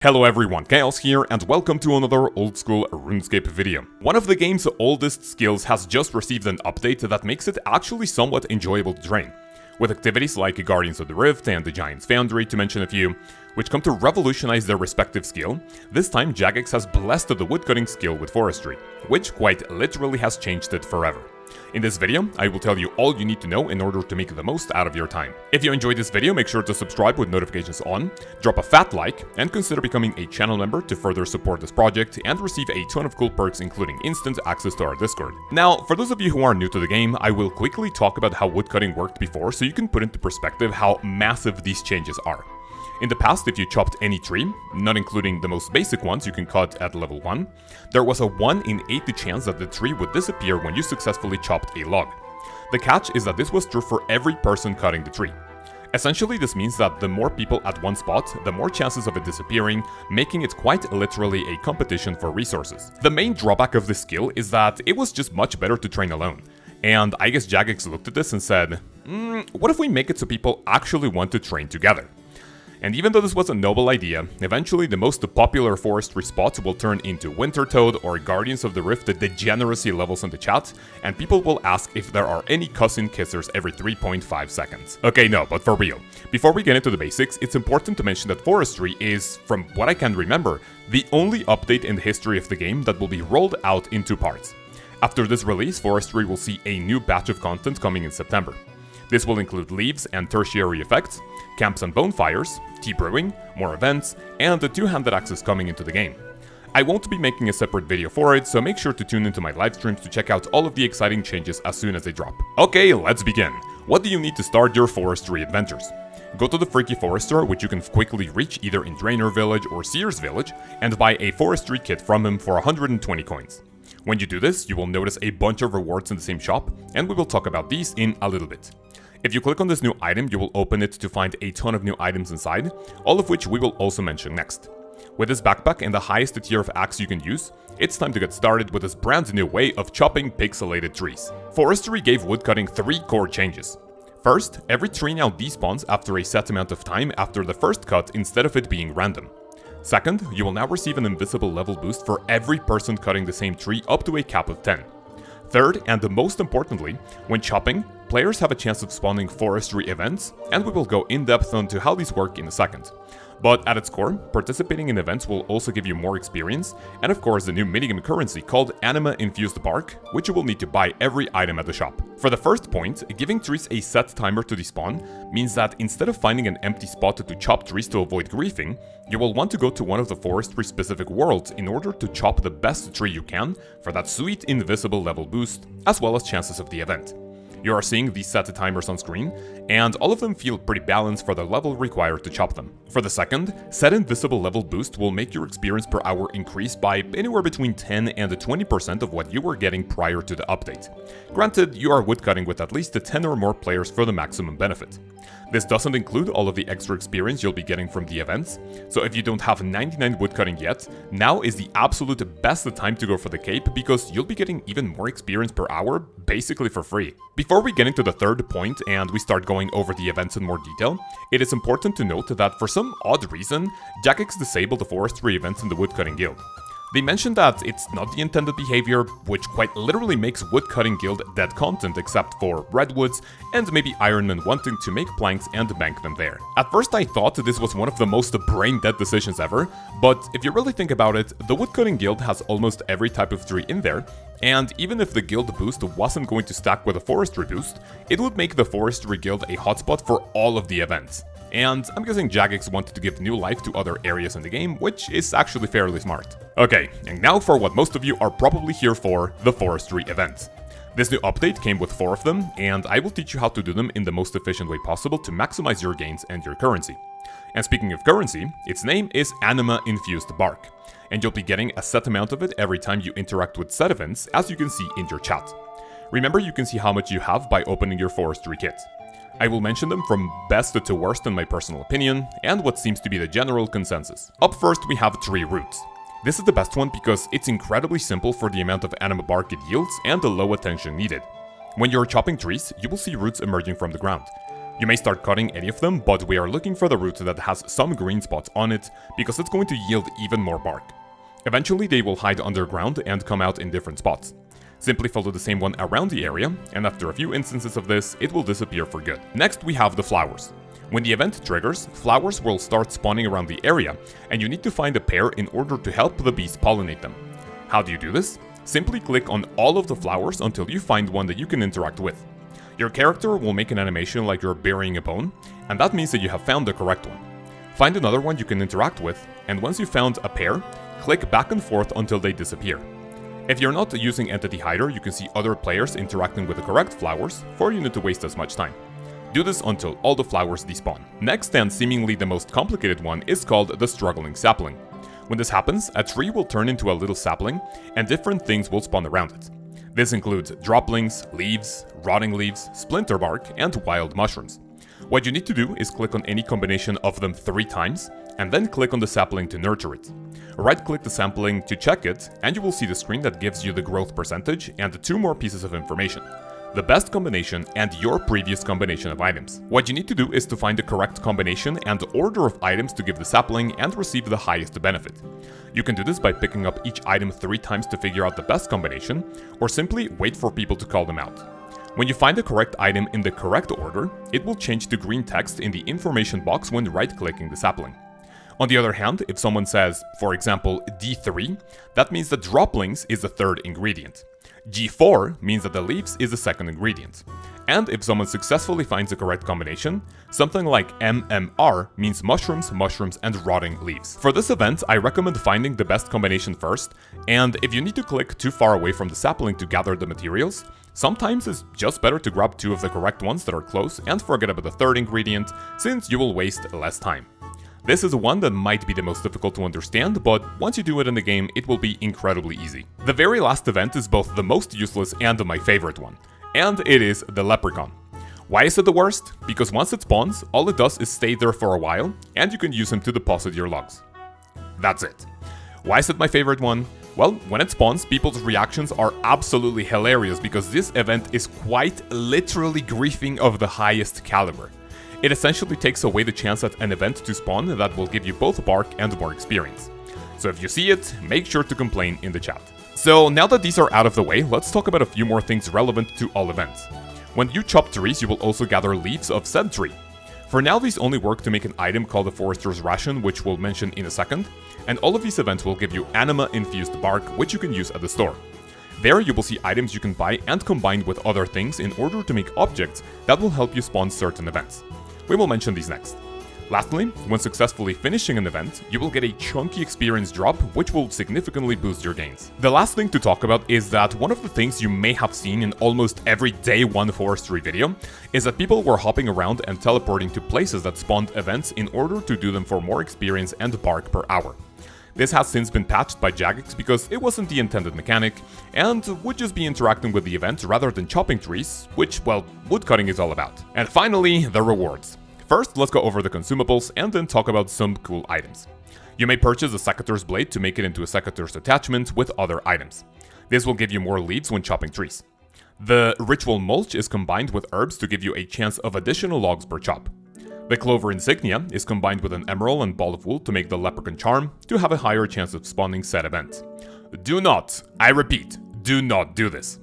Hello everyone, Chaos here, and welcome to another old school RuneScape video. One of the game's oldest skills has just received an update that makes it actually somewhat enjoyable to train, with activities like Guardians of the Rift and the Giant's Foundry, to mention a few, which come to revolutionize their respective skill. This time Jagex has blessed the woodcutting skill with Forestry, which quite literally has changed it forever. In this video, I will tell you all you need to know in order to make the most out of your time. If you enjoyed this video, make sure to subscribe with notifications on, drop a fat like, and consider becoming a channel member to further support this project and receive a ton of cool perks including instant access to our Discord. Now, for those of you who are new to the game, I will quickly talk about how woodcutting worked before so you can put into perspective how massive these changes are. In the past, if you chopped any tree, not including the most basic ones you can cut at level 1, there was a 1 in 80 chance that the tree would disappear when you successfully chopped a log. The catch is that this was true for every person cutting the tree. Essentially, this means that the more people at one spot, the more chances of it disappearing, making it quite literally a competition for resources. The main drawback of this skill is that it was just much better to train alone. And I guess Jagex looked at this and said, what if we make it so people actually want to train together? And even though this was a noble idea, eventually the most popular forestry spots will turn into Winter Toad or Guardians of the Rift degeneracy levels in the chat, and people will ask if there are any cousin kissers every 3.5 seconds. Okay, no, but for real. Before we get into the basics, it's important to mention that Forestry is, from what I can remember, the only update in the history of the game that will be rolled out in 2 parts. After this release, Forestry will see a new batch of content coming in September. This will include leaves and tertiary effects, camps and bonfires, tea brewing, more events, and the two-handed axes coming into the game. I won't be making a separate video for it, so make sure to tune into my live streams to check out all of the exciting changes as soon as they drop. Okay, let's begin. What do you need to start your forestry adventures? Go to the Freaky Forester, which you can quickly reach either in Draenor Village or Seers Village, and buy a forestry kit from him for 120 coins. When you do this, you will notice a bunch of rewards in the same shop, and we will talk about these in a little bit. If you click on this new item, you will open it to find a ton of new items inside, all of which we will also mention next. With this backpack and the highest tier of axe you can use, it's time to get started with this brand new way of chopping pixelated trees. Forestry gave woodcutting 3 core changes. First, every tree now despawns after a set amount of time after the first cut instead of it being random. Second, you will now receive an invisible level boost for every person cutting the same tree up to a cap of 10. Third, and most importantly, when chopping, players have a chance of spawning Forestry Events, and we will go in depth onto how these work in a second. But at its core, participating in events will also give you more experience, and of course the new minigame currency called Anima-infused bark, which you will need to buy every item at the shop. For the first point, giving trees a set timer to despawn means that instead of finding an empty spot to chop trees to avoid griefing, you will want to go to one of the forestry specific worlds in order to chop the best tree you can for that sweet invisible level boost, as well as chances of the event. You are seeing these set timers on screen, and all of them feel pretty balanced for the level required to chop them. For the second, set invisible level boost will make your experience per hour increase by anywhere between 10 and 20% of what you were getting prior to the update. Granted, you are woodcutting with at least 10 or more players for the maximum benefit. This doesn't include all of the extra experience you'll be getting from the events, so if you don't have 99 woodcutting yet, now is the absolute best time to go for the cape because you'll be getting even more experience per hour, basically for free. Before we get into the third point and we start going over the events in more detail, it is important to note that for some odd reason, Jagex disabled the forestry events in the Woodcutting Guild. They mentioned that it's not the intended behavior, which quite literally makes Woodcutting Guild dead content except for redwoods and maybe Ironmen wanting to make planks and bank them there. At first I thought this was one of the most brain-dead decisions ever, but if you really think about it, the Woodcutting Guild has almost every type of tree in there, and even if the guild boost wasn't going to stack with a forestry boost, it would make the forestry guild a hotspot for all of the events. And I'm guessing Jagex wanted to give new life to other areas in the game, which is actually fairly smart. Okay, and now for what most of you are probably here for, the forestry events. This new update came with 4 of them, and I will teach you how to do them in the most efficient way possible to maximize your gains and your currency. And speaking of currency, its name is Anima-infused bark, and you'll be getting a set amount of it every time you interact with set events, as you can see in your chat. Remember, you can see how much you have by opening your forestry kit. I will mention them from best to worst in my personal opinion, and what seems to be the general consensus. Up first we have tree roots. This is the best one because it's incredibly simple for the amount of anima bark it yields and the low attention needed. When you're chopping trees, you will see roots emerging from the ground. You may start cutting any of them, but we are looking for the root that has some green spots on it, because it's going to yield even more bark. Eventually they will hide underground and come out in different spots. Simply follow the same one around the area, and after a few instances of this, it will disappear for good. Next we have the flowers. When the event triggers, flowers will start spawning around the area, and you need to find a pair in order to help the bees pollinate them. How do you do this? Simply click on all of the flowers until you find one that you can interact with. Your character will make an animation like you're burying a bone, and that means that you have found the correct one. Find another one you can interact with, and once you've found a pair, click back and forth until they disappear. If you're not using Entity Hider, you can see other players interacting with the correct flowers, for you need to waste as much time. Do this until all the flowers despawn. Next, and seemingly the most complicated one, is called the Struggling Sapling. When this happens, a tree will turn into a little sapling, and different things will spawn around it. This includes droplings, leaves, rotting leaves, splinter bark, and wild mushrooms. What you need to do is click on any combination of them 3 times, and then click on the sapling to nurture it. Right-click the sapling to check it, and you will see the screen that gives you the growth percentage and 2 more pieces of information: the best combination and your previous combination of items. What you need to do is to find the correct combination and order of items to give the sapling and receive the highest benefit. You can do this by picking up each item 3 times to figure out the best combination, or simply wait for people to call them out. When you find the correct item in the correct order, it will change to green text in the information box when right-clicking the sapling. On the other hand, if someone says, for example, D3, that means that droplings is the 3rd ingredient. G4 means that the leaves is the 2nd ingredient. And if someone successfully finds the correct combination, something like MMR means mushrooms, mushrooms, and rotting leaves. For this event, I recommend finding the best combination first, and if you need to click too far away from the sapling to gather the materials, sometimes it's just better to grab 2 of the correct ones that are close and forget about the 3rd ingredient, since you will waste less time. This is one that might be the most difficult to understand, but once you do it in the game, it will be incredibly easy. The very last event is both the most useless and my favorite one, and it is the Leprechaun. Why is it the worst? Because once it spawns, all it does is stay there for a while, and you can use him to deposit your logs. That's it. Why is it my favorite one? Well, when it spawns, people's reactions are absolutely hilarious because this event is quite literally griefing of the highest caliber. It essentially takes away the chance at an event to spawn that will give you both bark and more experience. So if you see it, make sure to complain in the chat. So now that these are out of the way, let's talk about a few more things relevant to all events. When you chop trees, you will also gather leaves of said tree. For now, these only work to make an item called the Forester's Ration, which we'll mention in a second, and all of these events will give you anima-infused bark, which you can use at the store. There you will see items you can buy and combine with other things in order to make objects that will help you spawn certain events. We will mention these next. Lastly, when successfully finishing an event, you will get a chunky experience drop, which will significantly boost your gains. The last thing to talk about is that one of the things you may have seen in almost every day 1 forestry video is that people were hopping around and teleporting to places that spawned events in order to do them for more experience and bark per hour. This has since been patched by Jagex because it wasn't the intended mechanic, and would just be interacting with the event rather than chopping trees, which, well, woodcutting is all about. And finally, the rewards. First, let's go over the consumables and then talk about some cool items. You may purchase a Secator's blade to make it into a Secator's attachment with other items. This will give you more leaves when chopping trees. The ritual mulch is combined with herbs to give you a chance of additional logs per chop. The clover insignia is combined with an emerald and ball of wool to make the leprechaun charm to have a higher chance of spawning said event. Do not, I repeat, do not do this.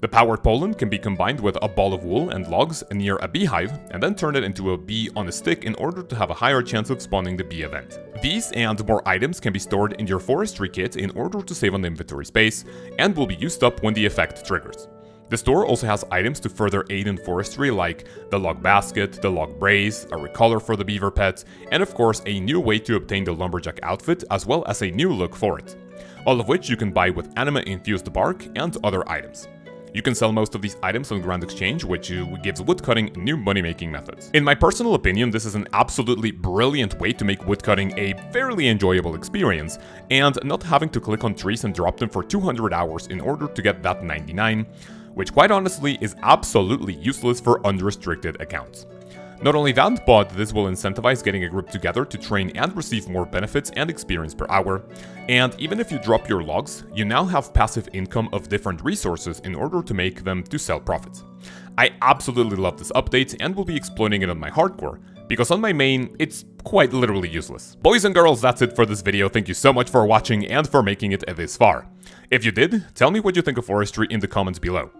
The powered pollen can be combined with a ball of wool and logs near a beehive and then turn it into a bee on a stick in order to have a higher chance of spawning the bee event. These and more items can be stored in your forestry kit in order to save on the inventory space and will be used up when the effect triggers. The store also has items to further aid in forestry like the log basket, the log brace, a recolor for the beaver pet, and of course a new way to obtain the lumberjack outfit as well as a new look for it. All of which you can buy with anima-infused bark and other items. You can sell most of these items on Grand Exchange, which gives woodcutting new money-making methods. In my personal opinion, this is an absolutely brilliant way to make woodcutting a fairly enjoyable experience, and not having to click on trees and drop them for 200 hours in order to get that 99, which quite honestly is absolutely useless for unrestricted accounts. Not only that, but this will incentivize getting a group together to train and receive more benefits and experience per hour. And even if you drop your logs, you now have passive income of different resources in order to make them to sell profits. I absolutely love this update and will be exploiting it on my hardcore, because on my main, it's quite literally useless. Boys and girls, that's it for this video. Thank you so much for watching and for making it this far. If you did, tell me what you think of forestry in the comments below.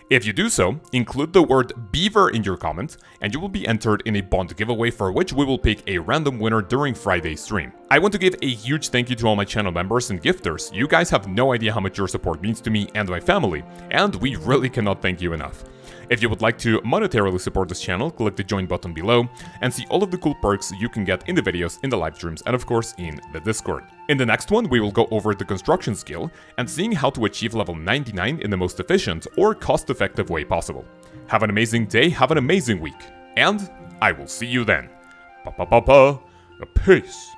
If you do so, include the word beaver in your comment, and you will be entered in a bond giveaway for which we will pick a random winner during Friday's stream. I want to give a huge thank you to all my channel members and gifters. You guys have no idea how much your support means to me and my family, and we really cannot thank you enough. If you would like to monetarily support this channel, click the join button below and see all of the cool perks you can get in the videos, in the live streams, and of course in the Discord. In the next one, we will go over the construction skill and seeing how to achieve level 99 in the most efficient or cost-effective way possible. Have an amazing day, have an amazing week, and I will see you then. Peace.